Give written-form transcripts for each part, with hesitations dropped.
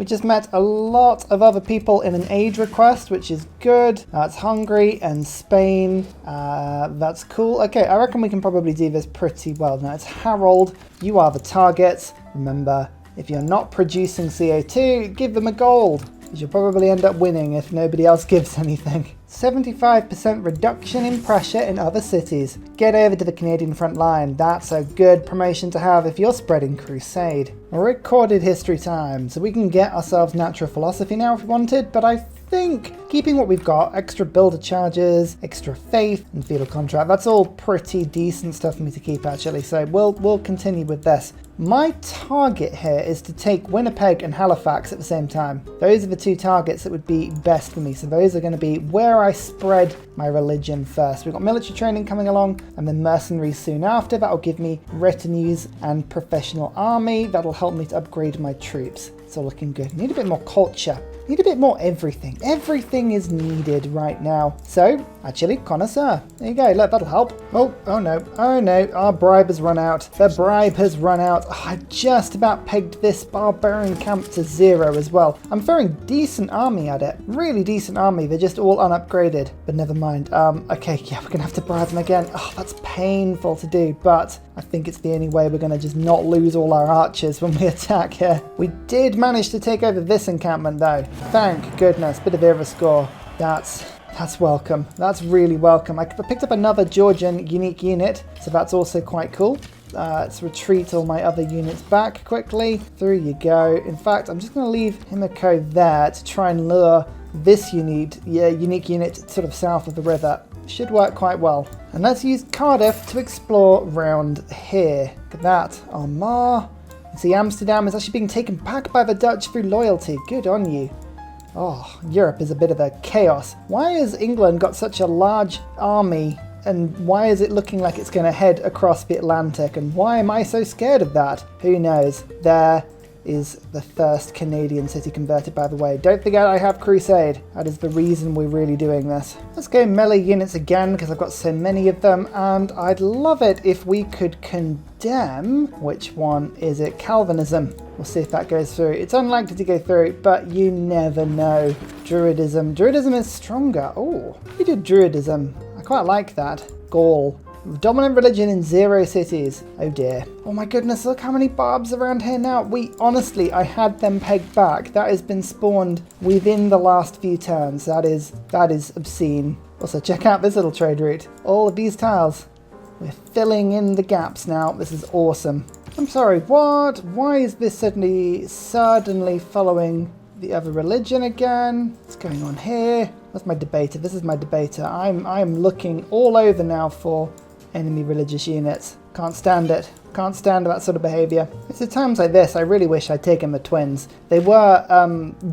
We just met a lot of other people in an aid request, which is good. That's Hungary and Spain. That's cool. Okay, I reckon we can probably do this pretty well. Now it's Harold. You are the target. Remember, if you're not producing CO2, give them a gold. You'll probably end up winning if nobody else gives anything. 75% reduction in pressure in other cities. Get over to the Canadian front line. That's a good promotion to have if you're spreading crusade. Recorded history time. So we can get ourselves natural philosophy now if we wanted, but I think keeping what we've got, extra builder charges, extra faith, and feudal contract, that's all pretty decent stuff for me to keep actually. So we'll continue with this. My target here is to take Winnipeg and Halifax at the same time. Those are the two targets that would be best for me. So those are going to be where I spread my religion first. We've got military training coming along and then mercenaries soon after. That'll give me retinues and professional army. That'll help me to upgrade my troops. It's all looking good. Need a bit more culture. Need a bit more everything. Everything is needed right now. So, actually, connoisseur. There you go. Look, that'll help. Oh no. Oh no. Our bribe has run out. The bribe has run out. Oh, I just about pegged this barbarian camp to 0 as well. I'm throwing decent army at it. Really decent army. They're just all unupgraded. But never mind. Okay, yeah, we're going to have to bribe them again. Oh, that's painful to do, but I think it's the only way we're going to just not lose all our archers when we attack here. We did manage to take over this encampment though. Thank goodness. Bit of era score. That's welcome. That's really welcome. I picked up another Georgian unique unit, so that's also quite cool. Let's retreat all my other units back quickly. Through you go. In fact, I'm just going to leave Himiko there to try and lure this unique unit sort of south of the river. Should work quite well. And let's use Cardiff to explore round here. Look at that. Armagh. See, Amsterdam is actually being taken back by the Dutch through loyalty. Good on you. Oh, Europe is a bit of a chaos. Why has England got such a large army, and why is it looking like it's going to head across the Atlantic, and why am I so scared of that? Who knows? There is the first Canadian city converted, by the way. Don't forget I have crusade. That is the reason we're really doing this. Let's go melee units again because I've got so many of them, and I'd love it if we could condemn, which one is it? Calvinism. We'll see if that goes through. It's unlikely to go through, but you never know. Druidism. Druidism is stronger. Oh, we did Druidism. I quite like that. Gaul. Dominant religion in 0 cities. Oh dear. Oh my goodness, look how many barbs around here now. Honestly, I had them pegged back. That has been spawned within the last few turns. That is obscene. Also, check out this little trade route. All of these tiles. We're filling in the gaps now. This is awesome. I'm sorry, what? Why is this suddenly following the other religion again? What's going on here? That's my debater. This is my debater. I'm looking all over now for enemy religious units. Can't stand it. Can't stand that sort of behaviour. It's at times like this I really wish I'd taken the twins. They were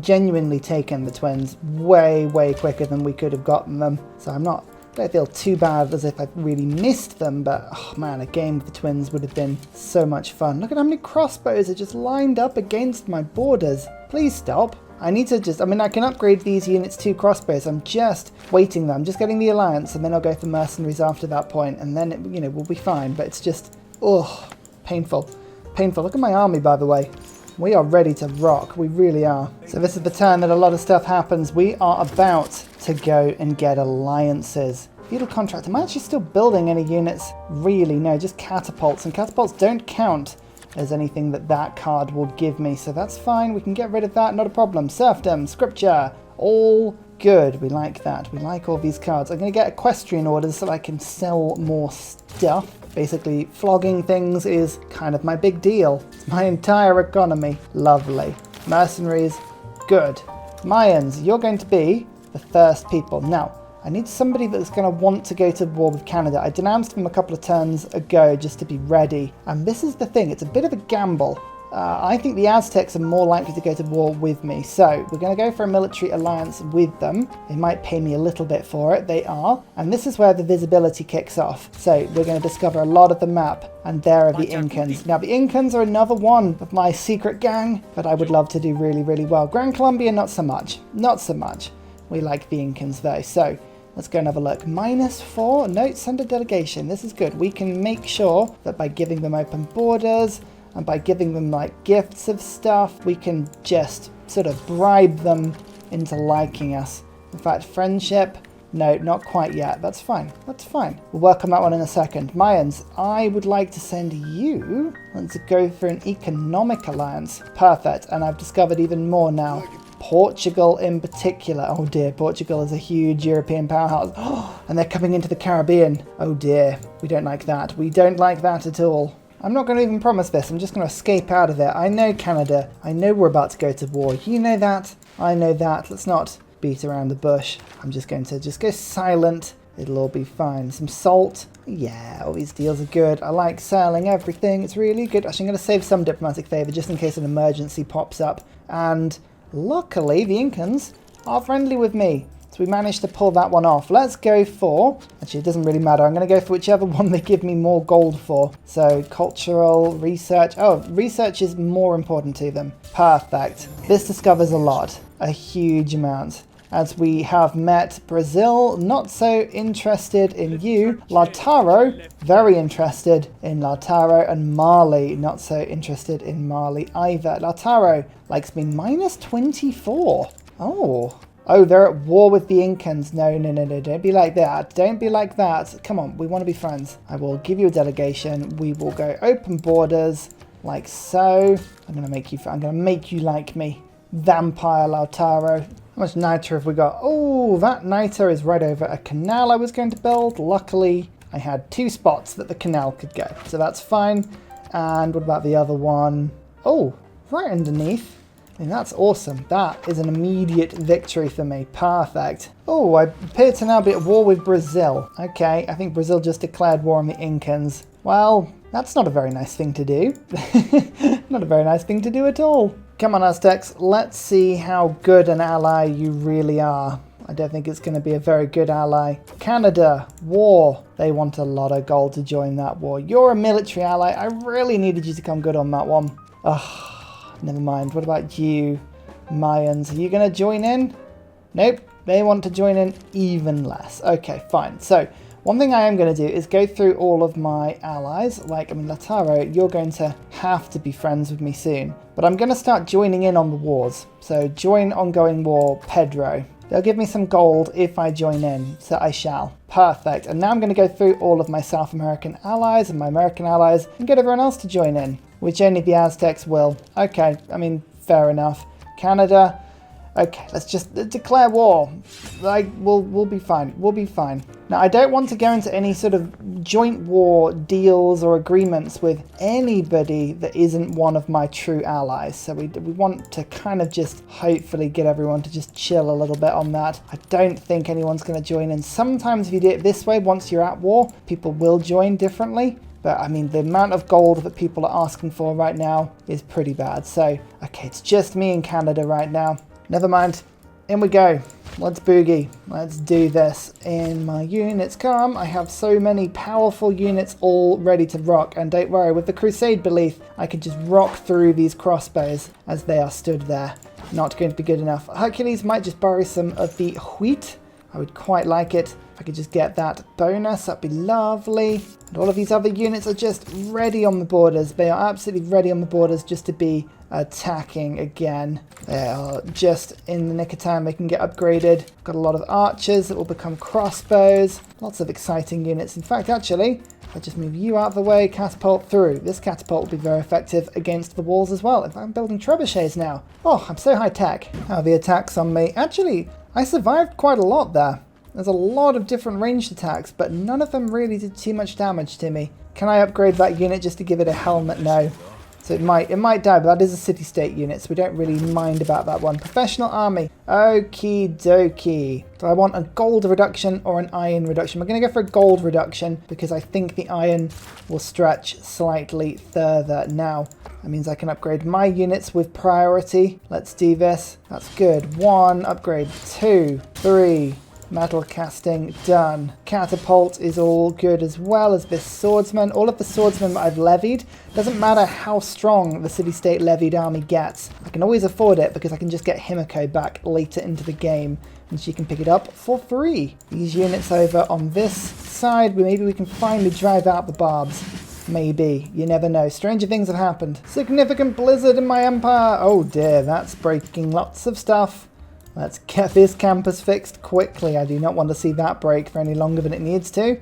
genuinely taken, the twins, way quicker than we could have gotten them. So I don't feel too bad as if I've really missed them, but oh man, a game with the twins would have been so much fun. Look at how many crossbows are just lined up against my borders. Please stop. I need to I can upgrade these units to crossbows. I'm just waiting them. I'm just getting the alliance, and then I'll go for mercenaries after that point, and then we'll be fine. But it's just, painful. Painful. Look at my army, by the way. We are ready to rock. We really are. So this is the turn that a lot of stuff happens. We are about to go and get alliances. Feudal contract. Am I actually still building any units? Really? No, just catapults. And catapults don't count as anything that card will give me. So that's fine. We can get rid of that. Not a problem. Serfdom. Scripture. All good. We like that. We like all these cards. I'm going to get equestrian orders so I can sell more stuff. Basically, flogging things is kind of my big deal. It's my entire economy. Lovely. Mercenaries. Good. Mayans, you're going to be the first people. Now, I need somebody that's going to want to go to war with Canada. I denounced them a couple of turns ago just to be ready. And this is the thing. It's a bit of a gamble. I think the Aztecs are more likely to go to war with me. So we're going to go for a military alliance with them. They might pay me a little bit for it. They are. And this is where the visibility kicks off. So we're going to discover a lot of the map. And there are the Incans. Now the Incans are another one of my secret gang that I would love to do really well. Gran Colombia, not so much. Not so much. We like the Incans though. So let's go and have a look. -4. No, send a delegation. This is good. We can make sure that by giving them open borders and by giving them like gifts of stuff, we can just sort of bribe them into liking us. In fact, friendship, no, not quite yet. That's fine. That's fine. We'll work on that one in a second. Mayans, I would like to send you. Let's go for an economic alliance. Perfect. And I've discovered even more now. Portugal in particular. Oh dear, Portugal is a huge European powerhouse. And they're coming into the Caribbean. Oh dear, we don't like that. We don't like that at all. I'm not going to even promise this. I'm just going to escape out of it. I know Canada. I know we're about to go to war. You know that. I know that. Let's not beat around the bush. I'm just going to go silent. It'll all be fine. Some salt. Yeah, all these deals are good. I like selling everything. It's really good. Actually, I'm going to save some diplomatic favor just in case an emergency pops up. And luckily, the Incans are friendly with me. So we managed to pull that one off. Let's go for... Actually, it doesn't really matter. I'm going to go for whichever one they give me more gold for. So, cultural, research. Oh, research is more important to them. Perfect. This discovers a lot. A huge amount. As we have met Brazil, not so interested in you. Lautaro, very interested in Lautaro. And Mali, not so interested in Mali either. Lautaro likes me minus 24. Oh, they're at war with the Incans. No, don't be like that. Don't be like that. Come on, we want to be friends. I will give you a delegation. We will go open borders like so. I'm going to make you like me. Vampire Lautaro. How much nitre have we got? Oh, that nitre is right over a canal I was going to build. Luckily, I had 2 spots that the canal could go. So that's fine. And what about the other one? Oh, right underneath. I mean, that's awesome. That is an immediate victory for me. Perfect. Oh, I appear to now be at war with Brazil. Okay, I think Brazil just declared war on the Incans. Well, that's not a very nice thing to do. Not a very nice thing to do at all. Come on, Aztecs. Let's see how good an ally you really are. I don't think it's going to be a very good ally. Canada, war. They want a lot of gold to join that war. You're a military ally. I really needed you to come good on that one. Ugh. Never mind. What about you, Mayans? Are you going to join in? Nope. They want to join in even less. Okay, fine. So, one thing I am going to do is go through all of my allies. Lautaro, you're going to have to be friends with me soon. But I'm going to start joining in on the wars. So, join ongoing war, Pedro. They'll give me some gold if I join in, so I shall. Perfect. And now I'm going to go through all of my South American allies and my American allies and get everyone else to join in, which only the Aztecs will. Okay, I mean, fair enough. Canada. Okay, let's just declare war. We'll be fine. We'll be fine. Now, I don't want to go into any sort of joint war deals or agreements with anybody that isn't one of my true allies. So we want to kind of just hopefully get everyone to just chill a little bit on that. I don't think anyone's going to join in. Sometimes if you do it this way, once you're at war, people will join differently. But, I mean, the amount of gold that people are asking for right now is pretty bad. So, okay, it's just me in Canada right now. Never mind. In we go. Let's boogie. Let's do this. In my units come. I have so many powerful units all ready to rock. And don't worry, with the Crusade belief, I can just rock through these crossbows as they are stood there. Not going to be good enough. Hercules might just borrow some of the wheat. I would quite like it. If I could just get that bonus, that'd be lovely. And all of these other units are just ready on the borders. They are absolutely ready on the borders just to be attacking again. They are just in the nick of time. They can get upgraded. Got a lot of archers that will become crossbows. Lots of exciting units. In fact, actually, I'll just move you out of the way, catapult through. This catapult will be very effective against the walls as well. In fact, I'm building trebuchets now. Oh, I'm so high tech. How are the attacks on me? Actually, I survived quite a lot there. There's a lot of different ranged attacks, but none of them really did too much damage to me. Can I upgrade that unit just to give it a helmet? No. So it might die, but that is a city-state unit, so we don't really mind about that one. Professional army. Okie dokie. Do I want a gold reduction or an iron reduction? We're going to go for a gold reduction because I think the iron will stretch slightly further. Now, that means I can upgrade my units with priority. Let's do this. That's good. 1, upgrade 2, 3. Metal casting done. Catapult is all good as well as this swordsman. All of the swordsmen that I've levied, doesn't matter how strong the city-state levied army gets. I can always afford it because I can just get Himiko back later into the game and she can pick it up for free. These units over on this side, maybe we can finally drive out the Barbs. Maybe. You never know. Stranger things have happened. Significant blizzard in my empire. Oh dear, that's breaking lots of stuff. Let's get this campus fixed quickly. I do not want to see that break for any longer than it needs to.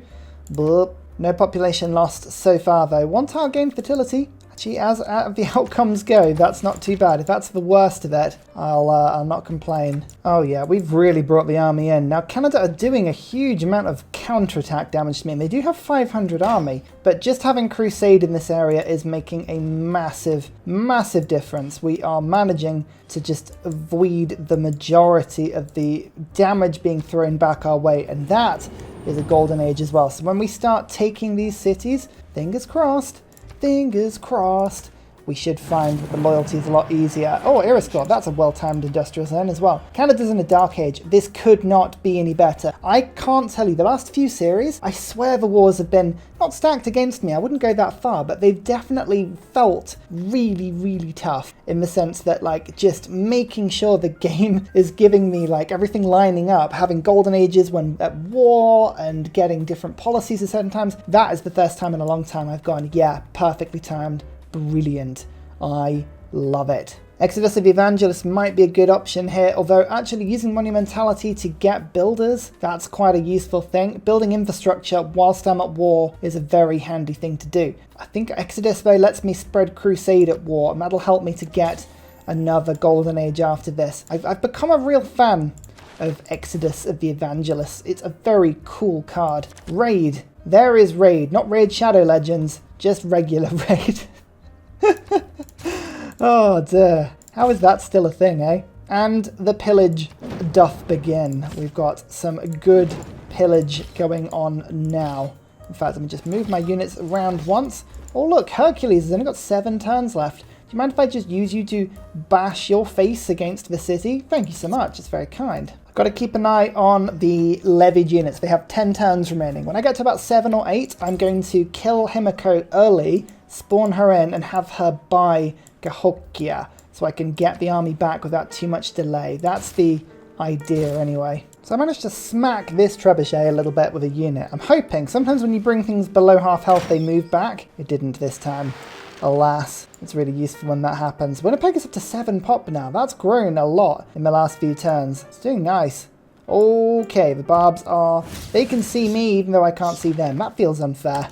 Bloop. No population lost so far though. 1 tile gained fertility. Actually, as the outcomes go, that's not too bad. If that's the worst of it, I'll not complain. Oh yeah, we've really brought the army in. Now Canada are doing a huge amount of counterattack damage to me. And they do have 500 army, but just having Crusade in this area is making a massive, massive difference. We are managing to just avoid the majority of the damage being thrown back our way, and that is a golden age as well. So when we start taking these cities, fingers crossed, we should find that the loyalty is a lot easier. Oh, Irisclaw, that's a well-timed industrial zone as well. Canada's in a dark age. This could not be any better. I can't tell you, the last few series, I swear the wars have been not stacked against me. I wouldn't go that far, but they've definitely felt really, really tough in the sense that, like, just making sure the game is giving me, like, everything lining up, having golden ages when at war and getting different policies at certain times. That is the first time in a long time I've gone, yeah, perfectly timed. Brilliant. I love it. Exodus of Evangelists might be a good option here, although actually using Monumentality to get builders, that's quite a useful thing. Building infrastructure whilst I'm at war is a very handy thing to do. I think Exodus though lets me spread Crusade at war, and that'll help me to get another golden age after this. I've become a real fan of Exodus of the Evangelists. It's a very cool card. Raid. There is Raid, not Raid Shadow Legends, just regular Raid. Oh dear, how is that still a thing, eh? And the pillage doth begin. We've got some good pillage going on now. In fact, let me just move my units around once. Oh look, Hercules has only got 7 turns left. Do you mind if I just use you to bash your face against the city? Thank you so much, it's very kind. I've got to keep an eye on the levied units. They have 10 turns remaining. When I get to about 7 or 8, I'm going to kill Himiko early, spawn her in, and have her buy Cahokia, so I can get the army back without too much delay. That's the idea anyway. So I managed to smack this trebuchet a little bit with a unit. I'm hoping, sometimes when you bring things below half health they move back. It didn't this time. Alas, it's really useful when that happens. Winnipeg is up to 7 pop now. That's grown a lot in the last few turns. It's doing nice. Okay, the Barbs are... They can see me even though I can't see them. That feels unfair.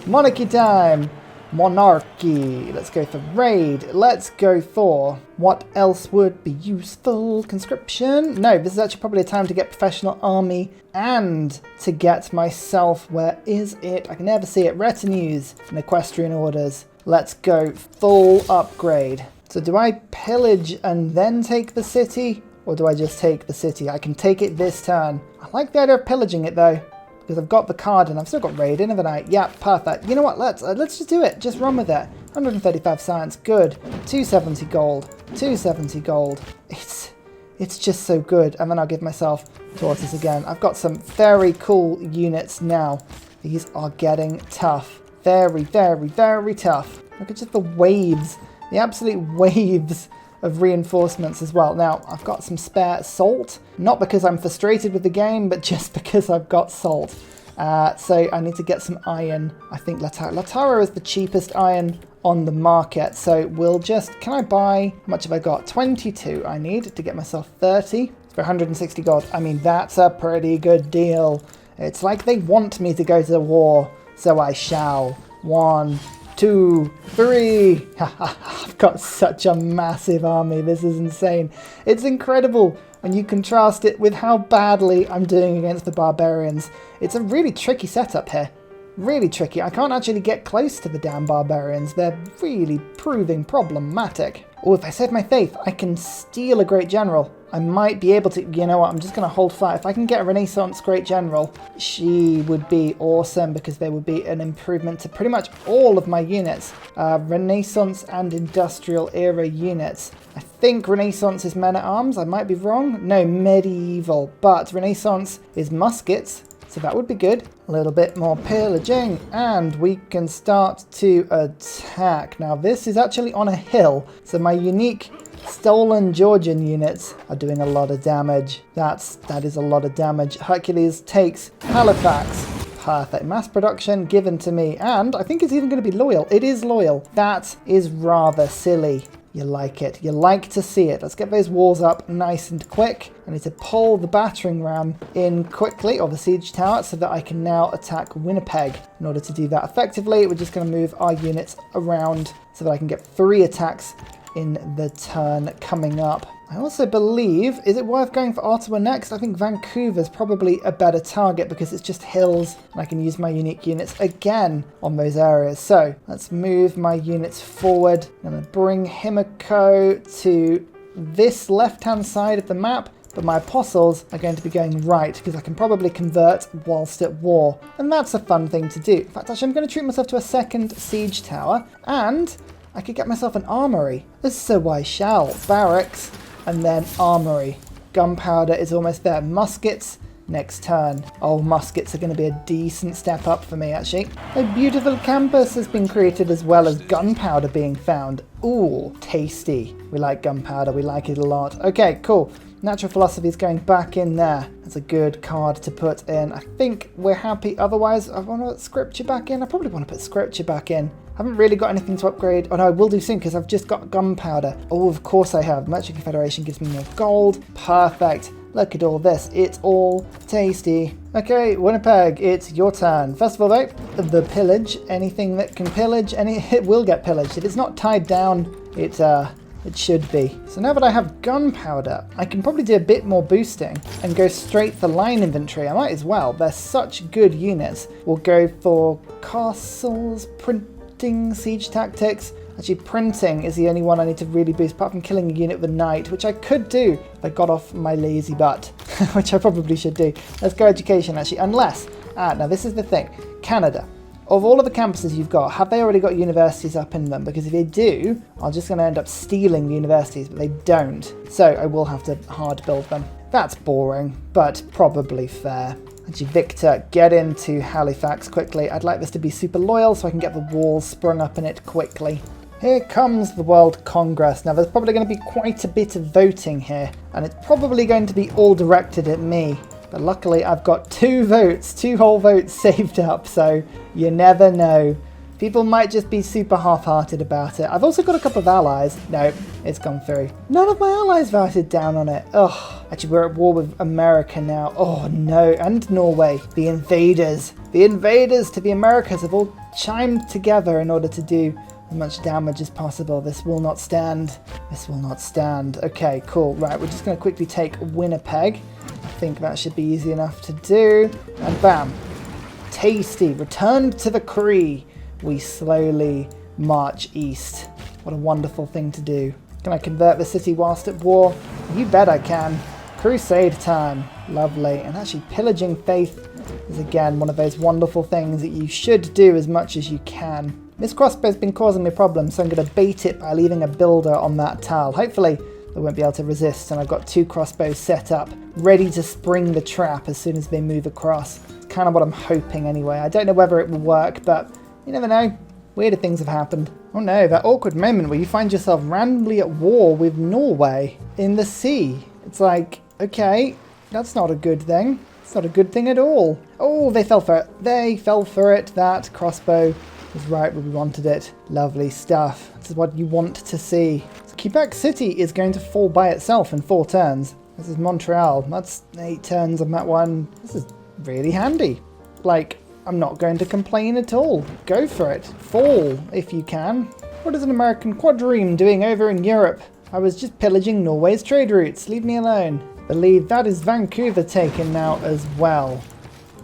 Monarchy time! Monarchy. Let's go for raid. Let's go for... What else would be useful? Conscription? No, this is actually probably a time to get professional army and to get myself... Where is it? I can never see it. Retinues and equestrian orders. Let's go full upgrade. So do I pillage and then take the city? Or do I just take the city? I can take it this turn. I like the idea of pillaging it though, because I've got the card and I've still got raid in, haven't I? Yeah, perfect. You know what? Let's just do it. Just run with it. 135 science, good. 270 gold. 270 gold. It's just so good. And then I'll give myself tortoise again. I've got some very cool units now. These are getting tough. Very, very, very tough. Look at just the waves. The absolute waves of reinforcements as well. Now, I've got some spare salt, not because I'm frustrated with the game, but just because I've got salt. So I need to get some iron. I think Latara is the cheapest iron on the market, so we'll just... Can I buy... How much have I got? 22 I need to get myself 30 for 160 gold. I mean, that's a pretty good deal. It's like they want me to go to the war, so I shall. 1, 2, 3. I've got such a massive army. This is insane. It's incredible when you contrast it with how badly I'm doing against the barbarians. It's a really tricky setup here. Really tricky. I can't actually get close to the damn barbarians. They're really proving problematic. Oh, if I save my faith, I can steal a great general. I might be able to... You know what? I'm just going to hold fire. If I can get a Renaissance great general, she would be awesome because there would be an improvement to pretty much all of my units. Renaissance and industrial era units. I think Renaissance is men-at-arms. I might be wrong. No, medieval. But Renaissance is muskets. So that would be good. A little bit more pillaging and we can start to attack. Now this is actually on a hill, so my unique stolen Georgian units are doing a lot of damage. That is a lot of damage. Hercules takes Halifax. Perfect. Mass production given to me. And I think it's even going to be loyal. It is loyal. That is rather silly. You like it. You like to see it. Let's get those walls up nice and quick. I need to pull the battering ram in quickly, or the siege tower, so that I can now attack Winnipeg. In order to do that effectively, we're just going to move our units around so that I can get 3 attacks in the turn coming up. I also believe, is it worth going for Ottawa next? I think Vancouver's probably a better target because it's just hills and I can use my unique units again on those areas. So let's move my units forward. I'm going to bring Himiko to this left-hand side of the map, but my apostles are going to be going right because I can probably convert whilst at war. And that's a fun thing to do. In fact, actually, I'm going to treat myself to a second siege tower and I could get myself an armory. So I shall. Barracks. And then armory. Gunpowder is almost there. Muskets next turn. Oh, muskets are going to be a decent step up for me, actually. A beautiful campus has been created as well as gunpowder being found. Ooh, tasty. We like gunpowder. We like it a lot. Okay, cool. Natural philosophy is going back in there. That's a good card to put in. I think we're happy. Otherwise, I want to put scripture back in. I probably want to put scripture back in. I haven't really got anything to upgrade. Oh no, I will do soon because I've just got gunpowder. Oh, of course I have. Merchant Confederation gives me more gold. Perfect. Look at all this. It's all tasty. Okay, Winnipeg, it's your turn. First of all, though, the pillage. Anything that can pillage, it will get pillaged. If it's not tied down, it should be. So now that I have gunpowder, I can probably do a bit more boosting and go straight for line inventory. I might as well. They're such good units. We'll go for castles, printing, siege tactics. Actually, printing is the only one I need to really boost, apart from killing a unit with a knight, which I could do if I got off my lazy butt, which I probably should do. Let's go education, actually, unless... now this is the thing. Canada. Of all of the campuses you've got, have they already got universities up in them? Because if they do, I'm just going to end up stealing the universities, but they don't. So I will have to hard build them. That's boring, but probably fair. Actually, Victor, get into Halifax quickly. I'd like this to be super loyal so I can get the walls sprung up in it quickly. Here comes the World Congress. Now, there's probably going to be quite a bit of voting here, and it's probably going to be all directed at me. But luckily, I've got 2 votes, 2 whole votes saved up, so you never know. People might just be super half-hearted about it. I've also got a couple of allies. No, it's gone through. None of my allies voted down on it. Ugh. Actually, we're at war with America now. Oh, no. And Norway. The invaders. The invaders to the Americas have all chimed together in order to do as much damage as possible. This will not stand. This will not stand. Okay, cool. Right, we're just going to quickly take Winnipeg. I think that should be easy enough to do. And bam. Tasty. Returned to the Cree. We slowly march east. What a wonderful thing to do. Can I convert the city whilst at war? You bet I can. Crusade time. Lovely. And actually, pillaging faith is again one of those wonderful things that you should do as much as you can. This crossbow's been causing me problems, so I'm going to bait it by leaving a builder on that tile. Hopefully, they won't be able to resist, and I've got 2 crossbows set up, ready to spring the trap as soon as they move across. It's kind of what I'm hoping anyway. I don't know whether it will work, but you never know. Weirder things have happened. Oh no, that awkward moment where you find yourself randomly at war with Norway in the sea. It's like, okay, that's not a good thing. It's not a good thing at all. Oh, they fell for it. They fell for it. That crossbow was right where we wanted it. Lovely stuff. This is what you want to see. So Quebec City is going to fall by itself in 4 turns. This is Montreal. That's 8 turns on that one. This is really handy. Like, I'm not going to complain at all. Go for it. Fall, if you can. What is an American quadrime doing over in Europe? I was just pillaging Norway's trade routes. Leave me alone. Believe that is Vancouver taken now as well.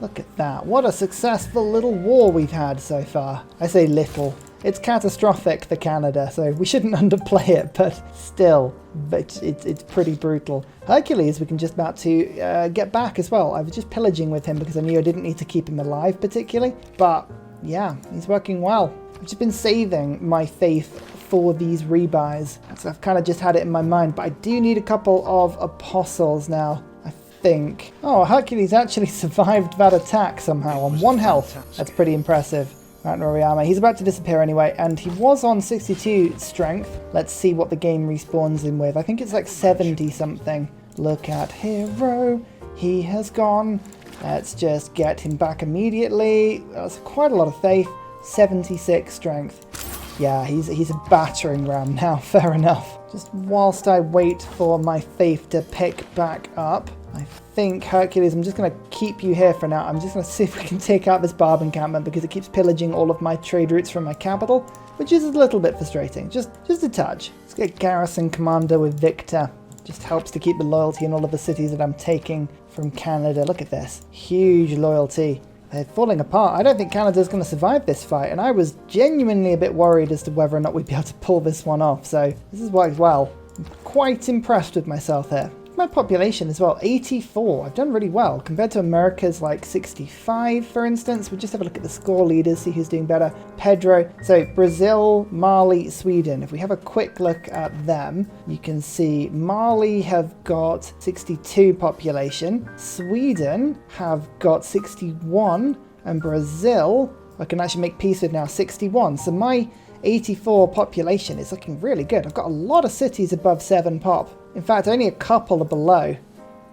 Look at that. What a successful little war we've had so far. I say little. It's catastrophic for Canada, so we shouldn't underplay it, but still, it's pretty brutal. Hercules, we can just about to get back as well. I was just pillaging with him because I knew I didn't need to keep him alive particularly, but yeah, he's working well. I've just been saving my faith for these rebuys, so I've kind of just had it in my mind, but I do need a couple of apostles now, I think. Oh, Hercules actually survived that attack somehow on 1 health. That's pretty impressive. Right, Noriyama. He's about to disappear anyway, and he was on 62 strength. Let's see what the game respawns him with. I think it's like 70 something. Look at hero, he has gone. Let's just get him back immediately. That's quite a lot of faith. 76 strength. Yeah, he's a battering ram now. Fair enough. Just whilst I wait for my faith to pick back up, I think, Hercules, I'm just going to keep you here for now. I'm just going to see if we can take out this Barb encampment because it keeps pillaging all of my trade routes from my capital, which is a little bit frustrating. Just a touch. Let's get Garrison Commander with Victor. Just helps to keep the loyalty in all of the cities that I'm taking from Canada. Look at this. Huge loyalty. They're falling apart. I don't think Canada's going to survive this fight, and I was genuinely a bit worried as to whether or not we'd be able to pull this one off, so this has worked well. I'm quite impressed with myself here. My population as well, 84. I've done really well compared to America's like 65, for instance. We'll just have a look at the score leaders, see who's doing better. Pedro. So Brazil, Mali, Sweden. If we have a quick look at them, you can see Mali have got 62 population. Sweden have got 61, and Brazil, I can actually make peace with now, 61. So my 84 population is looking really good. I've got a lot of cities above 7 pop. In fact, only a couple are below.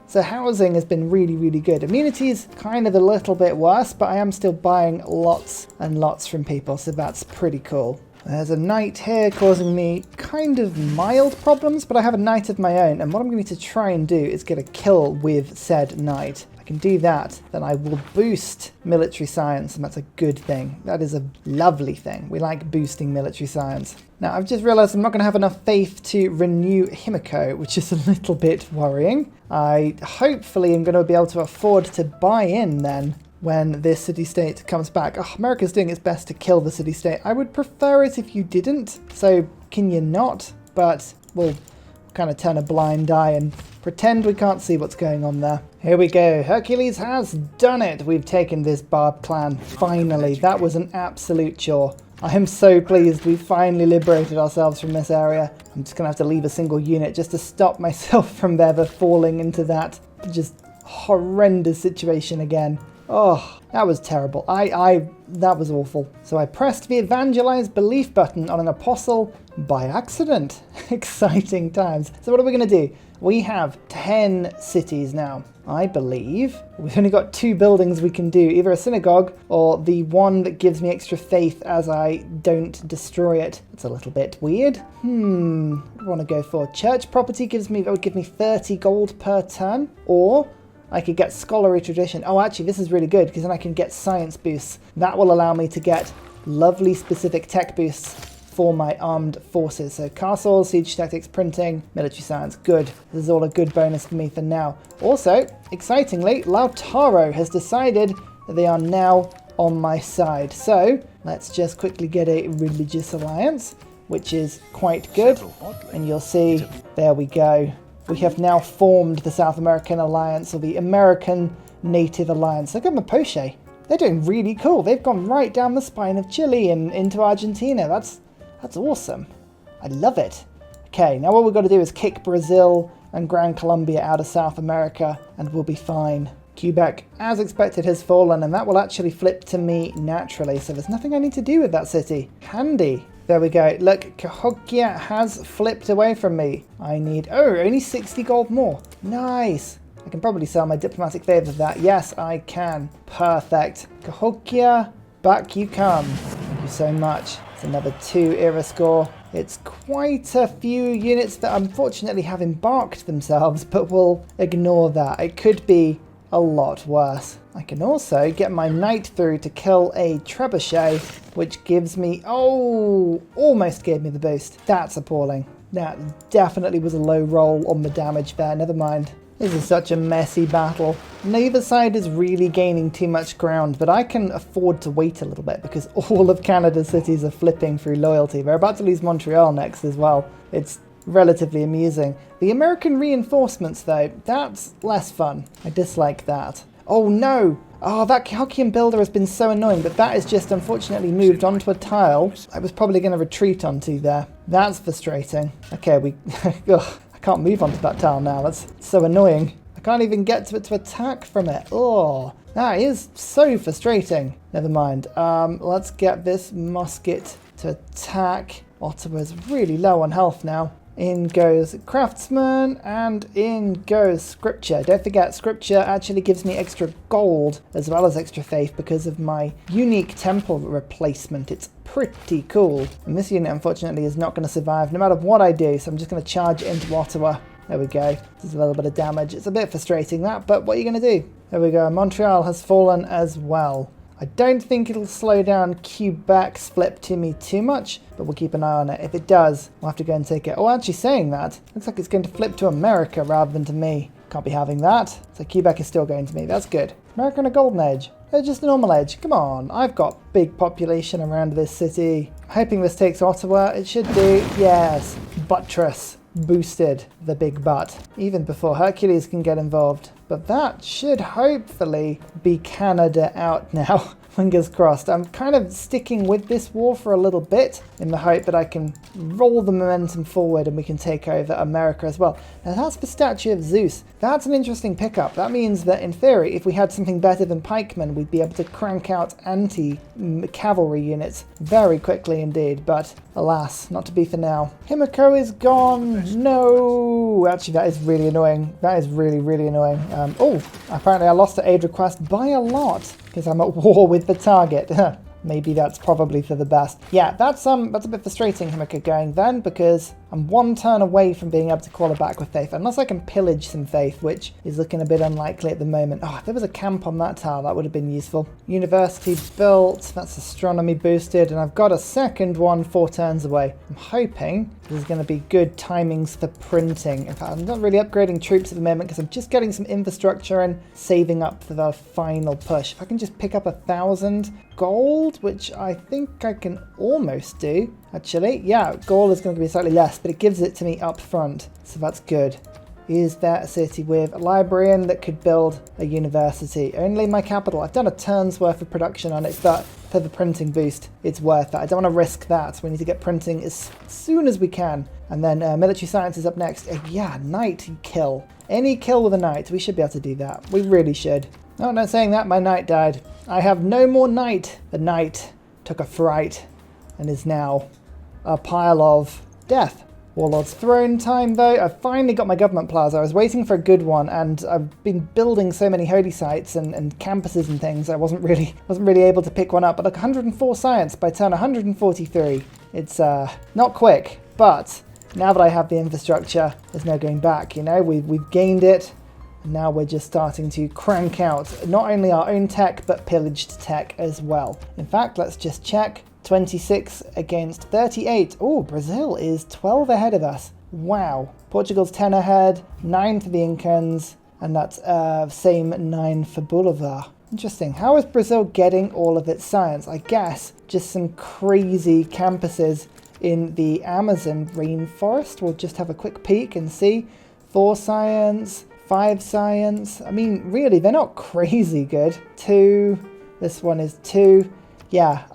So housing has been really, really good. Immunity is kind of a little bit worse, but I am still buying lots and lots from people, so that's pretty cool. There's a knight here causing me kind of mild problems, but I have a knight of my own, and what I'm going to try and do is get a kill with said knight. If I can do that, then I will boost military science, and that's a good thing. That is a lovely thing. We like boosting military science. Now, I've just realised I'm not going to have enough faith to renew Himiko, which is a little bit worrying. I hopefully am going to be able to afford to buy in then when this city-state comes back. Oh, America's doing its best to kill the city-state. I would prefer it if you didn't, so can you not? But we'll kind of turn a blind eye and pretend we can't see what's going on there. Here we go. Hercules has done it. We've taken this Barb clan. Finally. That was an absolute chore. I am so pleased we finally liberated ourselves from this area. I'm just going to have to leave a single unit just to stop myself from ever falling into that just horrendous situation again. Oh, that was terrible. That was awful. So I pressed the evangelize belief button on an apostle by accident. Exciting times. So what are we going to do? We have 10 cities now. I believe we've only got 2 buildings we can do, either a synagogue or the one that gives me extra faith as I don't destroy it. It's a little bit weird. What do I want to go for? Church property would give me 30 gold per turn, or I could get scholarly tradition. Oh, actually, this is really good because then I can get science boosts. That will allow me to get lovely specific tech boosts for my armed forces. So castle, siege tactics, printing, military science. Good. This is all a good bonus for me for now. Also, excitingly, Lautaro has decided that they are now on my side. So let's just quickly get a religious alliance, which is quite good. And you'll see, there we go. We have now formed the South American Alliance, or the American Native Alliance. Look at Mapuche. They're doing really cool. They've gone right down the spine of Chile and into Argentina. That's awesome. I love it. Okay, now what we've got to do is kick Brazil and Gran Colombia out of South America, and we'll be fine. Quebec, as expected, has fallen, and that will actually flip to me naturally, so there's nothing I need to do with that city. Handy. There we go. Look, Cahokia has flipped away from me. I need, only 60 gold more. Nice. I can probably sell my diplomatic favor for that. Yes, I can. Perfect. Cahokia, back you come. Thank you so much. It's another 2 era score. It's quite a few units that unfortunately have embarked themselves, but we'll ignore that. It could be a lot worse. I can also get my knight through to kill a trebuchet, which gives me, almost gave me the boost. That's appalling. That definitely was a low roll on the damage there. Never mind. This is such a messy battle. Neither side is really gaining too much ground, but I can afford to wait a little bit because all of Canada's cities are flipping through loyalty. We're about to lose Montreal next as well. It's relatively amusing. The American reinforcements, though, that's less fun. I dislike that. Oh no! Oh, that Cahokian builder has been so annoying, but that is just unfortunately moved onto a tile I was probably going to retreat onto there. That's frustrating. Okay, I can't move onto that tile now. That's so annoying. I can't even get to it to attack from it. Oh, that is so frustrating. Never mind. Let's get this musket to attack. Ottawa's really low on health now. In goes Craftsman, and in goes Scripture. Don't forget, Scripture actually gives me extra gold as well as extra faith because of my unique temple replacement. It's pretty cool. And this unit, unfortunately, is not going to survive no matter what I do, so I'm just going to charge it into Ottawa. There we go. There's a little bit of damage. It's a bit frustrating, that, but what are you going to do? There we go. Montreal has fallen as well. I don't think it'll slow down Quebec's flip to me too much, but we'll keep an eye on it. If it does, we'll have to go and take it. Oh, actually saying that, looks like it's going to flip to America rather than to me. Can't be having that. So Quebec is still going to me. That's good. America on a golden age. They're just a normal age. Come on. I've got big population around this city. I'm hoping this takes Ottawa. It should do. Yes. Buttress. Boosted the big butt. Even before Hercules can get involved. But that should hopefully be Canada out now. Fingers crossed. I'm kind of sticking with this war for a little bit in the hope that I can roll the momentum forward and we can take over America as well. Now that's the statue of Zeus. That's an interesting pickup. That means that in theory, if we had something better than pikemen, we'd be able to crank out anti-cavalry units very quickly indeed. But alas, not to be for now. Himiko is gone. No! Actually, that is really annoying. That is really, really annoying. Oh, apparently I lost an aid request by a lot because I'm at war with the target. Maybe that's probably for the best. Yeah, that's a bit frustrating, Himiko, going then, because I'm one turn away from being able to call her back with faith, unless I can pillage some faith, which is looking a bit unlikely at the moment. Oh, if there was a camp on that tower, that would have been useful. University built, that's astronomy boosted, and I've got a second one 4 turns away. I'm hoping there's going to be good timings for printing. In fact, I'm not really upgrading troops at the moment because I'm just getting some infrastructure and saving up for the final push. If I can just pick up 1,000 gold, which I think I can almost do, actually. Yeah, gold is going to be slightly less, but it gives it to me up front, so that's good. Is there a city with a librarian that could build a university? Only my capital. I've done a turn's worth of production on it, but for the printing boost, it's worth it. I don't want to risk that. We need to get printing as soon as we can. And then military science is up next. Yeah, knight kill. Any kill with a knight, we should be able to do that. We really should. No, not saying that, my knight died. I have no more knight. The knight took a fright and is now a pile of death. Warlord's Throne time though. I've finally got my government plaza. I was waiting for a good one, and I've been building so many holy sites and campuses and things. I wasn't really able to pick one up. But look, 104 science by turn 143. It's not quick, but now that I have the infrastructure, there's no going back. You know, we've gained it. And now we're just starting to crank out not only our own tech, but pillaged tech as well. In fact, let's just check. 26 against 38. Oh, Brazil is 12 ahead of us. Wow. Portugal's 10 ahead, 9 for the Incans, and that's same 9 for Bolivar. Interesting. How is Brazil getting all of its science? I guess just some crazy campuses in the Amazon rainforest. We'll just have a quick peek and see. 4 science, 5 science. I mean, really, they're not crazy good. 2. This one is 2. Yeah,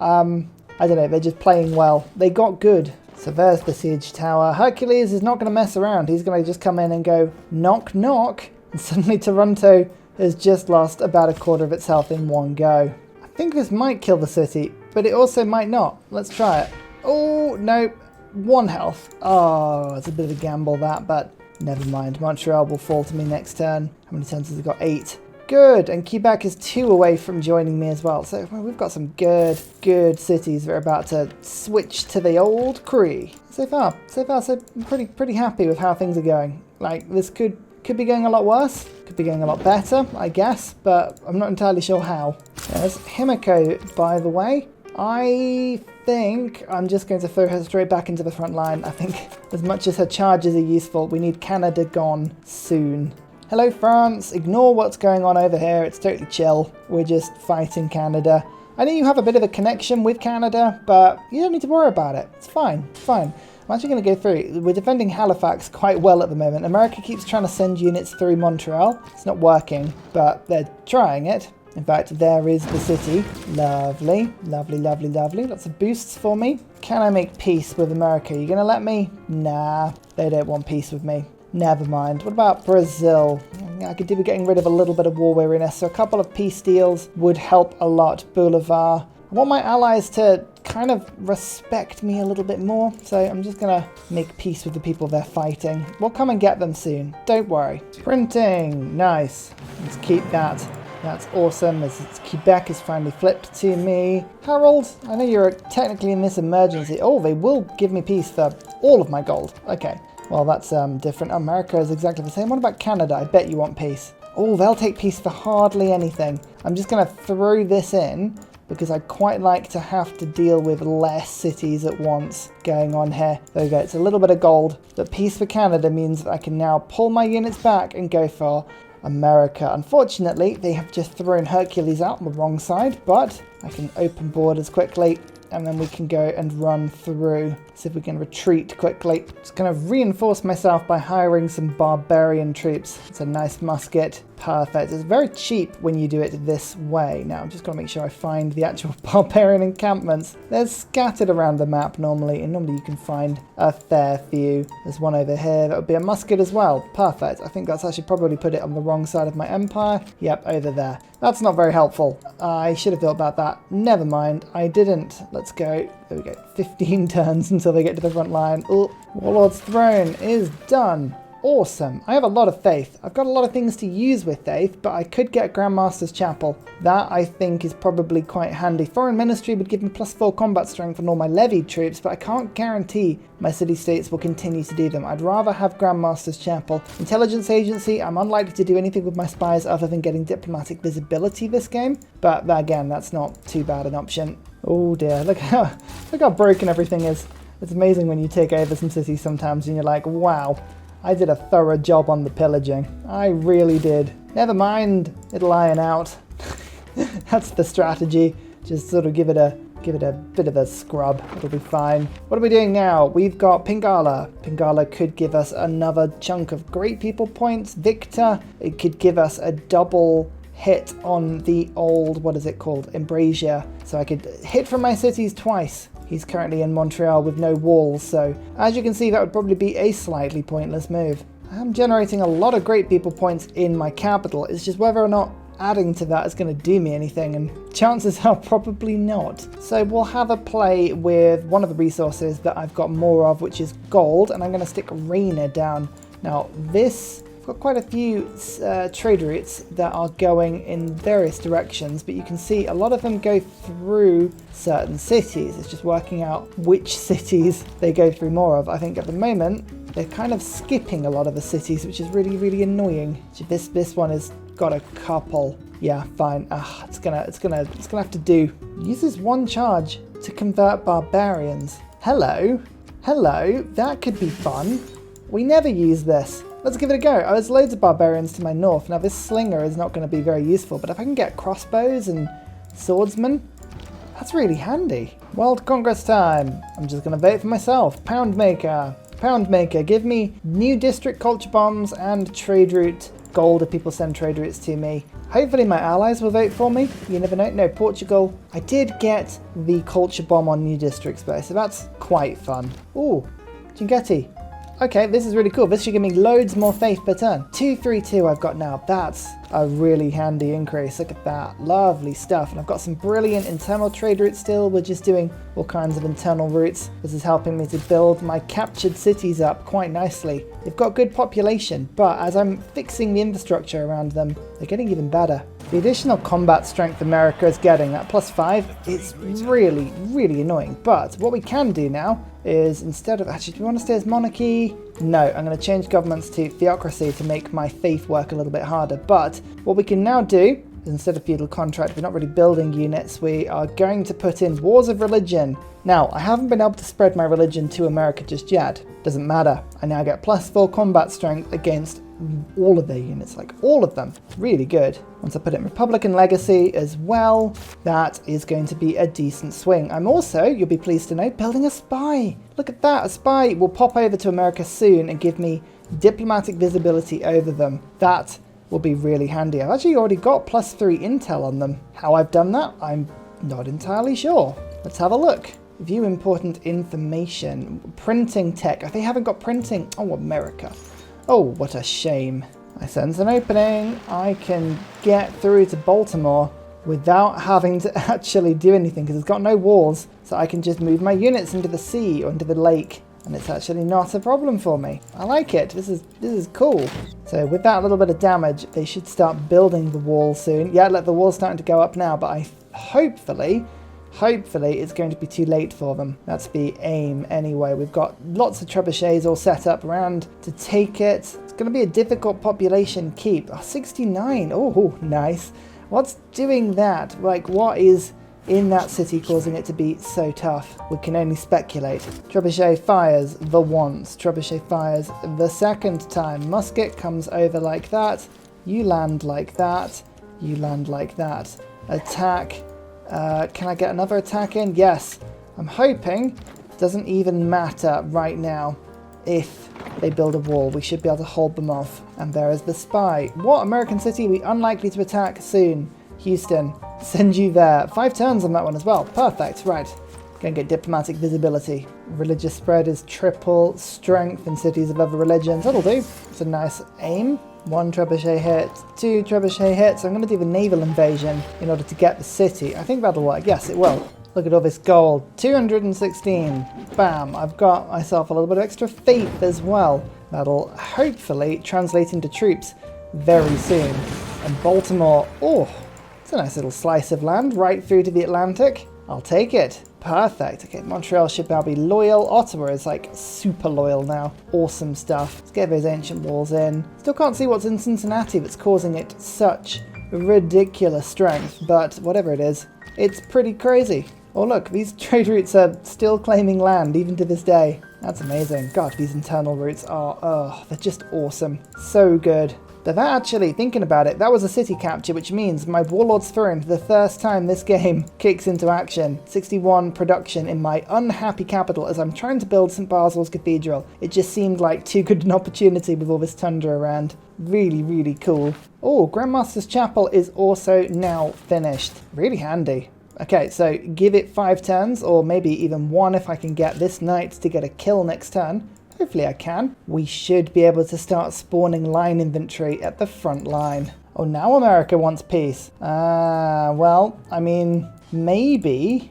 I don't know, they're just playing well. They got good. So there's the siege tower. Hercules is not going to mess around. He's going to just come in and go knock, knock. And suddenly Toronto has just lost about a quarter of its health in one go. I think this might kill the city, but it also might not. Let's try it. Oh, no. 1 health. Oh, it's a bit of a gamble that, but never mind. Montreal will fall to me next turn. How many turns has it got? 8. Good, and Quebec is 2 away from joining me as well. So we've got some good cities that are about to switch to the old Cree. So far, I'm pretty happy with how things are going. Like, this could be going a lot worse, could be going a lot better, I guess, but I'm not entirely sure how. There's Himiko, by the way. I think I'm just going to throw her straight back into the front line. I think as much as her charges are useful, we need Canada gone soon. Hello France, ignore what's going on over here, it's totally chill. We're just fighting Canada. I know you have a bit of a connection with Canada, but you don't need to worry about it. It's fine, it's fine. I'm actually going to go through. We're defending Halifax quite well at the moment. America keeps trying to send units through Montreal. It's not working, but they're trying it. In fact, there is the city. Lovely, lovely, lovely, lovely. Lots of boosts for me. Can I make peace with America? Are you going to let me? Nah, they don't want peace with me. Never mind. What about Brazil? I could do with getting rid of a little bit of war weariness, so a couple of peace deals would help a lot. Bolivar. I want my allies to kind of respect me a little bit more, so I'm just gonna make peace with the people they're fighting. We'll come and get them soon, don't worry. Printing, nice. Let's keep that. That's awesome, as Quebec is finally flipped to me. Harold, I know you're technically in this emergency. Oh, they will give me peace for all of my gold. Okay, well that's different. America is exactly the same. What about Canada? I bet you want peace. Oh, they'll take peace for hardly anything. I'm just gonna throw this in because I quite like to have to deal with less cities at once going on here. There we go, it's a little bit of gold, but peace for Canada means that I can now pull my units back and go for America. Unfortunately, they have just thrown Hercules out on the wrong side, but I can open borders quickly and then we can go and run through. See if we can retreat quickly. Just going to reinforce myself by hiring some barbarian troops. It's a nice musket. Perfect. It's very cheap when you do it this way. Now, I'm just going to make sure I find the actual barbarian encampments. They're scattered around the map normally, and normally you can find a fair few. There's one over here. That would be a musket as well. Perfect. I think that's actually probably put it on the wrong side of my empire. Yep, over there. That's not very helpful. I should have thought about that. Never mind. I didn't. Let's go. There we go. 15 turns until they get to the front line. Oh, Warlord's Throne is done. Awesome. I have a lot of faith. I've got a lot of things to use with faith, but I could get Grandmaster's Chapel. That, I think, is probably quite handy. Foreign Ministry would give me +4 combat strength on all my levied troops, but I can't guarantee my city-states will continue to do them. I'd rather have Grandmaster's Chapel. Intelligence Agency, I'm unlikely to do anything with my spies other than getting diplomatic visibility this game, but again, that's not too bad an option. Oh dear, look how broken everything is. It's amazing when you take over some cities sometimes and you're like, wow, I did a thorough job on the pillaging. I really did. Never mind, it'll iron out. That's the strategy. Just sort of give it a bit of a scrub. It'll be fine. What are we doing now? We've got Pingala. Pingala could give us another chunk of great people points. Victor, it could give us a double hit on the old, what is it called? Embrasia. So I could hit from my cities twice. He's currently in Montreal with no walls, so as you can see, that would probably be a slightly pointless move. I'm generating a lot of great people points in my capital. It's just whether or not adding to that is going to do me anything, and chances are probably not. So we'll have a play with one of the resources that I've got more of, which is gold, and I'm going to stick Raina down. Now this, I've got quite a few trade routes that are going in various directions, but you can see a lot of them go through certain cities. It's just working out which cities they go through more of. I think at the moment they're kind of skipping a lot of the cities, which is really, really annoying. This one has got a couple. Yeah, fine. It's gonna have to do. Uses one charge to convert barbarians. Hello, that could be fun. We never use this. Let's give it a go. Oh, there's loads of barbarians to my north. Now this slinger is not going to be very useful, but if I can get crossbows and swordsmen, that's really handy. World Congress time. I'm just going to vote for myself. Poundmaker. Poundmaker, give me new district culture bombs and trade route gold if people send trade routes to me. Hopefully my allies will vote for me. You never know. No, Portugal. I did get the culture bomb on new districts though, so that's quite fun. Ooh, Chinguetti. Okay, this is really cool. This should give me loads more faith per turn. 232 I've got now. That's a really handy increase. Look at that. Lovely stuff. And I've got some brilliant internal trade routes still. We're just doing all kinds of internal routes. This is helping me to build my captured cities up quite nicely. They've got good population, but as I'm fixing the infrastructure around them, they're getting even better. The additional combat strength America is getting, that +5, it's really, really annoying. But what we can do now is, instead of, actually, do we want to stay as monarchy? No, I'm going to change governments to theocracy to make my faith work a little bit harder. But what we can now do, instead of feudal contract, we're not really building units, we are going to put in wars of religion. Now, I haven't been able to spread my religion to America just yet. Doesn't matter. I now get +4 combat strength against all of their units, like all of them. Really good. Once I put it in Republican Legacy as well, that is going to be a decent swing. I'm also, you'll be pleased to know, building a spy. Look at that. A spy will pop over to America soon and give me diplomatic visibility over them. That will be really handy. I've actually already got +3 intel on them. How I've done that, I'm not entirely sure. Let's have a look. View important information. Printing tech. They haven't got printing. Oh, America. Oh, what a shame. I sense an opening. I can get through to Baltimore without having to actually do anything, because it's got no walls, so I can just move my units into the sea or into the lake, and it's actually not a problem for me. I like it. This is cool. So with that little bit of damage, they should start building the wall soon. Yeah, look, the wall's starting to go up now, but hopefully it's going to be too late for them. That's the aim anyway. We've got lots of trebuchets all set up around to take it. It's going to be a difficult population keep. Oh, 69. Oh, nice. What's doing that? Like, what is in that city causing it to be so tough? We can only speculate. Trebuchet fires the once. Trebuchet fires the second time. Musket comes over like that. You land like that. You land like that. Attack. Can I get another attack in? Yes. I'm hoping it doesn't even matter right now if they build a wall. We should be able to hold them off. And there is the spy. What American city are we unlikely to attack soon? Houston. Send you there. 5 turns on that one as well. Perfect. Right. Go and get diplomatic visibility. Religious spread is triple strength in cities of other religions. That'll do. It's a nice aim. 1 trebuchet hit, 2 trebuchet hits. I'm going to do the naval invasion in order to get the city. I think that'll work. Yes, it will. Look at all this gold. 216. Bam. I've got myself a little bit of extra faith as well. That'll hopefully translate into troops very soon. And Baltimore. Oh, it's a nice little slice of land right through to the Atlantic. I'll take it. Perfect. Okay, Montreal should now be loyal. Ottawa is like super loyal now. Awesome stuff. Let's get those ancient walls in. Still can't see what's in Cincinnati that's causing it such ridiculous strength, but whatever it is, it's pretty crazy. Oh look, these trade routes are still claiming land even to this day. That's amazing. God, these internal routes are, they're just awesome. So good. But that actually, thinking about it, that was a city capture, which means my Warlord's Throne, for the first time this game, kicks into action. 61 production in my unhappy capital as I'm trying to build St. Basil's Cathedral. It just seemed like too good an opportunity with all this tundra around. Really, really cool. Oh, Grandmaster's Chapel is also now finished. Really handy. Okay, so give it 5 turns, or maybe even 1 if I can get this knight to get a kill next turn. Hopefully I can. We should be able to start spawning line infantry at the front line. Oh, now America wants peace. Well, I mean, maybe.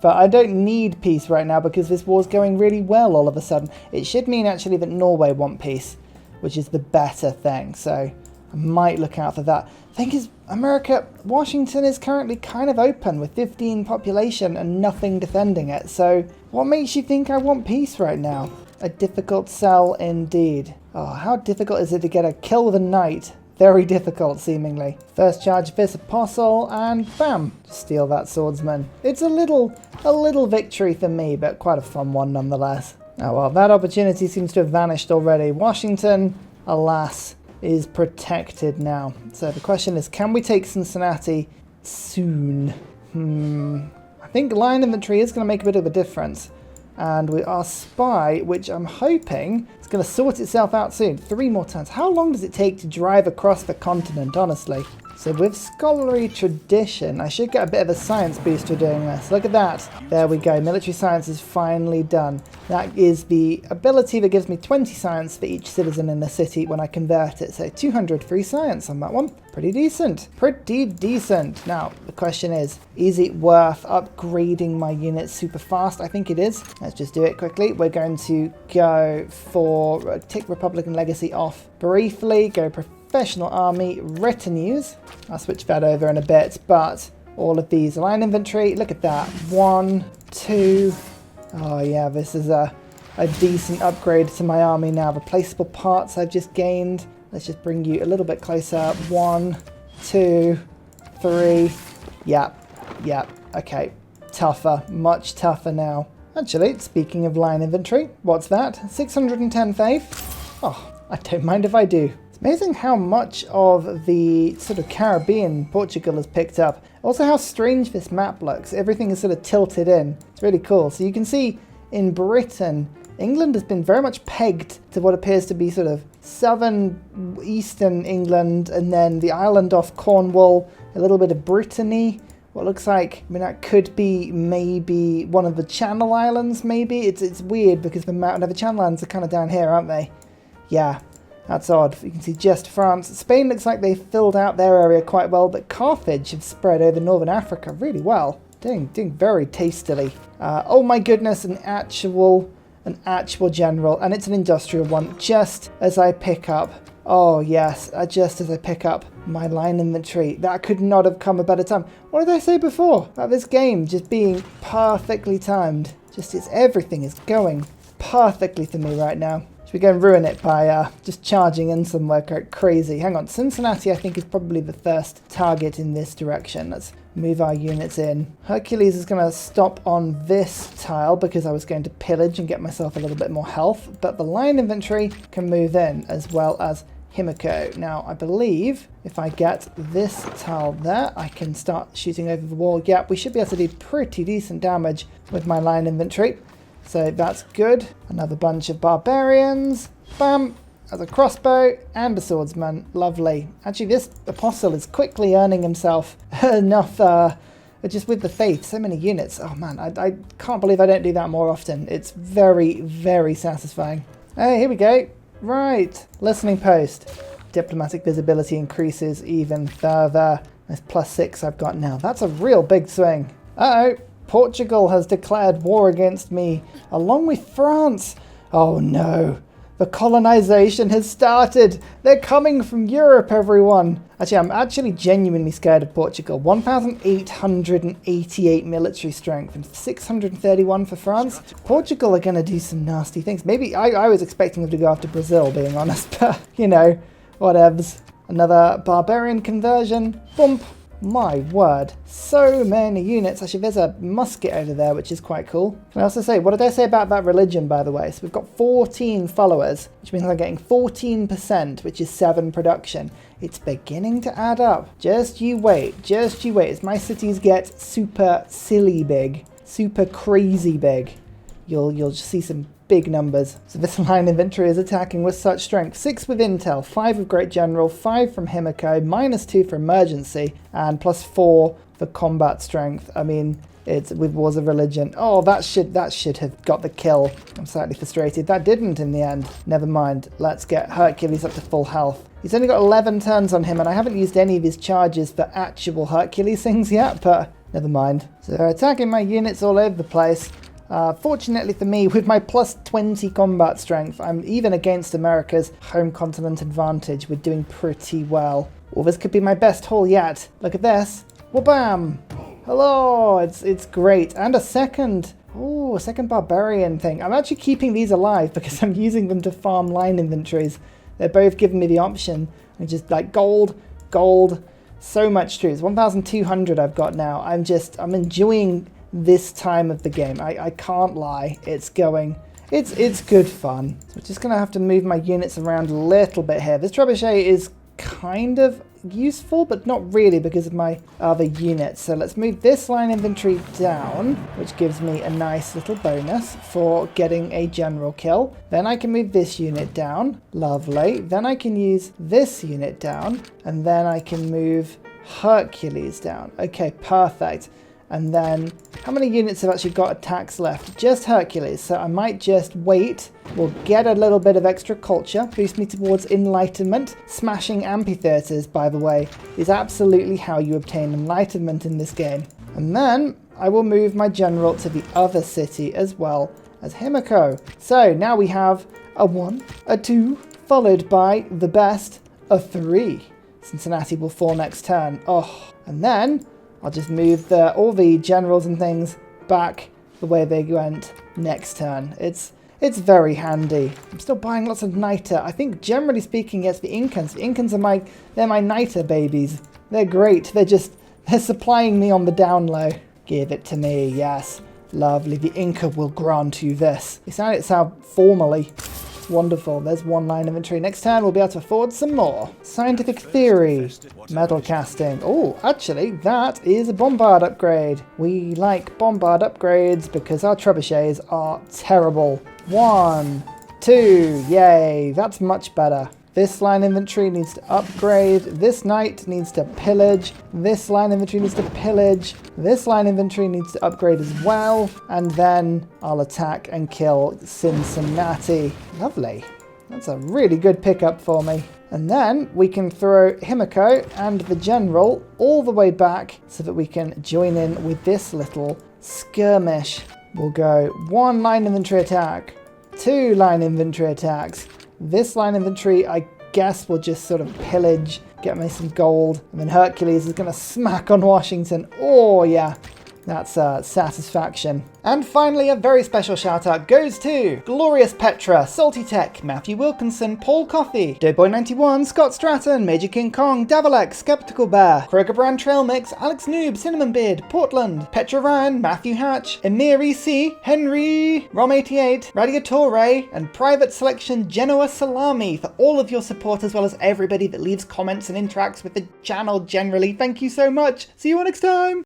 But I don't need peace right now because this war's going really well all of a sudden. It should mean actually that Norway want peace, which is the better thing. So I might look out for that. Thing is, America, Washington is currently kind of open with 15 population and nothing defending it. So what makes you think I want peace right now? A difficult sell indeed. Oh, how difficult is it to get a kill with a knight? Very difficult, seemingly. First charge of this apostle, and bam, steal that swordsman. It's a little victory for me, but quite a fun one nonetheless. Oh well, that opportunity seems to have vanished already. Washington, alas, is protected now. So the question is, can we take Cincinnati soon? I think line infantry is going to make a bit of a difference. And we are spy, which I'm hoping is going to sort itself out soon. 3 more turns. How long does it take to drive across the continent, honestly? So with scholarly tradition, I should get a bit of a science boost for doing this. Look at that. There we go. Military science is finally done. That is the ability that gives me 20 science for each citizen in the city when I convert it. So 200 free science on that one. Pretty decent. Pretty decent. Now, the question is it worth upgrading my units super fast? I think it is. Let's just do it quickly. We're going to go for tick Republican Legacy off briefly. Go Professional Army Retinues. I'll switch that over in a bit, but all of these line infantry, look at that. 1, 2. Oh yeah, this is a decent upgrade to my army now. Replaceable parts I've just gained. Let's just bring you a little bit closer. 1, 2, 3. Yep. Okay. Tougher. Much tougher now. Actually, speaking of line infantry, what's that? 610 faith? Oh, I don't mind if I do. Amazing how much of the sort of Caribbean Portugal has picked up. Also how strange this map looks. Everything is sort of tilted in. It's really cool. So you can see in Britain, England has been very much pegged to what appears to be sort of southern eastern England, and then the island off Cornwall, a little bit of Brittany. What looks like, I mean, that could be maybe one of the Channel Islands, maybe. It's weird because the Channel Islands are kind of down here, aren't they? Yeah. That's odd. You can see just France. Spain looks like they filled out their area quite well, but Carthage have spread over northern Africa really well. Doing very tastily. Oh my goodness, an actual general, and it's an industrial one, just as I pick up. Oh yes, just as I pick up my line inventory. That could not have come a better time. What did I say before about this game just being perfectly timed? Everything is going perfectly for me right now. Should we go and ruin it by just charging in somewhere crazy? Hang on, Cincinnati I think is probably the first target in this direction. Let's move our units in. Hercules is going to stop on this tile because I was going to pillage and get myself a little bit more health, but the line inventory can move in as well as Himiko. Now, I believe if I get this tile there, I can start shooting over the wall. Yeah, we should be able to do pretty decent damage with my line inventory. So that's good. Another bunch of barbarians. Bam! As a crossbow and a swordsman. Lovely. Actually, this apostle is quickly earning himself enough, just with the faith. So many units. Oh man, I can't believe I don't do that more often. It's very, very satisfying. Hey, here we go. Right. Listening post. Diplomatic visibility increases even further. There's +6 I've got now. That's a real big swing. Uh-oh. Portugal has declared war against me, along with France. Oh no. The colonization has started. They're coming from Europe, everyone. Actually, I'm actually genuinely scared of Portugal. 1,888 military strength and 631 for France. Portugal are going to do some nasty things. Maybe I was expecting them to go after Brazil, being honest. But, you know, whatevs. Another barbarian conversion. Bump. My word, so many units. Actually, there's a musket over there, which is quite cool. Can I also say, what did I say about that religion, by the way? So we've got 14 followers, which means I'm getting 14%, which is 7 production. It's beginning to add up. Just you wait, as my cities get super silly big, super crazy big. You'll just see some big numbers. So this line inventory is attacking with such strength. 6 with intel, 5 with great general, 5 from Himiko, -2 for emergency, and +4 for combat strength. I mean, it's with Wars of Religion. Oh, that should have got the kill. I'm slightly frustrated. That didn't in the end. Never mind. Let's get Hercules up to full health. He's only got 11 turns on him, and I haven't used any of his charges for actual Hercules things yet, but never mind. So they're attacking my units all over the place. Fortunately for me, with my +20 combat strength, I'm even against America's home continent advantage. We're doing pretty well. Well, this could be my best haul yet. Look at this. Wha-bam! Hello! It's great. And a second barbarian thing. I'm actually keeping these alive because I'm using them to farm line inventories. They're both giving me the option. And just like gold, so much troops. 1,200 I've got now. I'm enjoying this time of the game. I can't lie. It's good fun. So we're just going to have to move my units around a little bit here. This trebuchet is kind of useful, but not really because of my other units. So let's move this line inventory down, which gives me a nice little bonus for getting a general kill. Then I can move this unit down. Lovely. Then I can use this unit down, and then I can move Hercules down. Okay, perfect. And then, how many units have actually got attacks left? Just Hercules, so I might just wait. We'll get a little bit of extra culture, boost me towards enlightenment. Smashing amphitheaters, by the way, is absolutely how you obtain enlightenment in this game. And then, I will move my general to the other city as well as Himiko. So, now we have a 1, a 2, followed by the best, a 3. Cincinnati will fall next turn. Oh, and then I'll just move all the generals and things back the way they went next turn. It's very handy. I'm still buying lots of Nitre. I think generally speaking, it's the Incans. The Incans are they're my Nitre babies. They're great. They're supplying me on the down low. Give it to me, yes. Lovely. The Inca will grant you this. It sound formally. Wonderful. There's one line inventory. Next turn, we'll be able to afford some more. Scientific theory. Metal casting. Oh, actually, that is a bombard upgrade. We like bombard upgrades because our trebuchets are terrible. 1, 2, yay. That's much better. This line inventory needs to upgrade. This knight needs to pillage. This line inventory needs to pillage. This line inventory needs to upgrade as well. And then I'll attack and kill Cincinnati. Lovely. That's a really good pickup for me. And then we can throw Himiko and the general all the way back so that we can join in with this little skirmish. We'll go 1 line infantry attack, 2 line infantry attacks. This line infantry, I guess, will just sort of pillage, get me some gold, and then Hercules is going to smack on Washington. Oh yeah, that's satisfaction. And finally, a very special shout out goes to Glorious Petra, Salty Tech, Matthew Wilkinson, Paul Coffey, Doughboy91, Scott Stratton, Major King Kong, Davalek, Skeptical Bear, Kroger Brand Trail Mix, Alex Noob, Cinnamon Beard, Portland, Petra Ryan, Matthew Hatch, Emir EC, Henry, Rom88, Radiatore, and Private Selection Genoa Salami for all of your support, as well as everybody that leaves comments and interacts with the channel generally. Thank you so much. See you all next time.